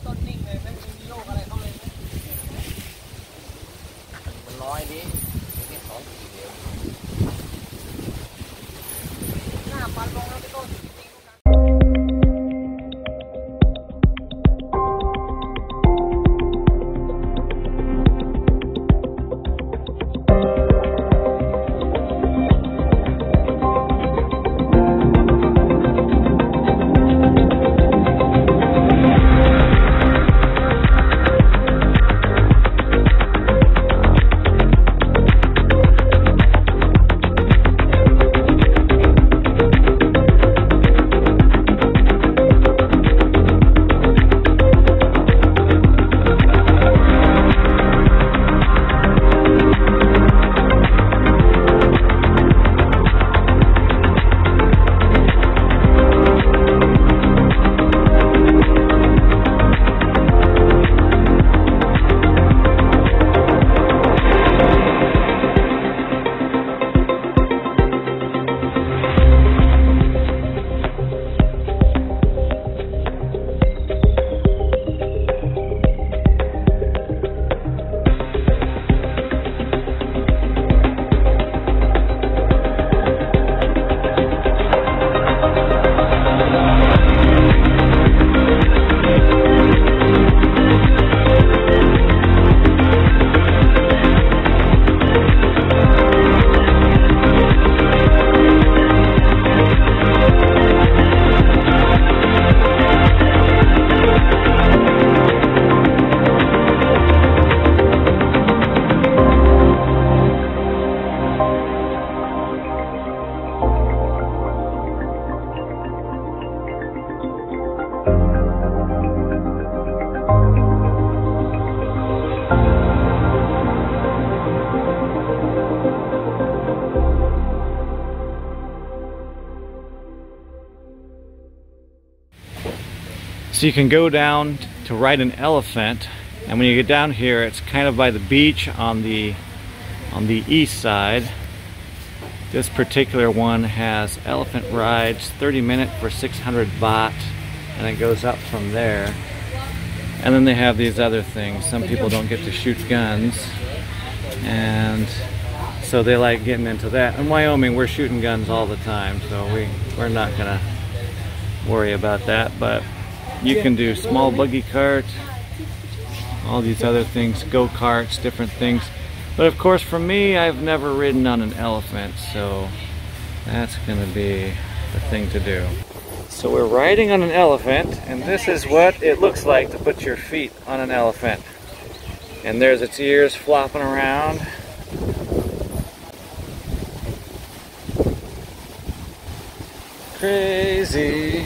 ต้นนิ่งเลยไม่มีโรคอะไรเขาเลยมันน้อยดิแค่2 ขีดเดียวหน้าฟันลงแล้วพี่ต้นSo you can go down to ride an elephant, and when you get down here, it's kind of by the beach on the east side. This particular one has elephant rides, 30-minute for 600 baht, and it goes up from there. And then they have these other things. Some people don't get to shoot guns, and so they like getting into that. In Wyoming, we're shooting guns all the time, so we're not gonna worry about that. But you can do small buggy cart, all these other things, go-karts, different things. But of course, for me, I've never ridden on an elephant, so that's gonna be the thing to do. So we're riding on an elephant, and this is what it looks like to put your feet on an elephant. And there's its ears flopping around. Crazy.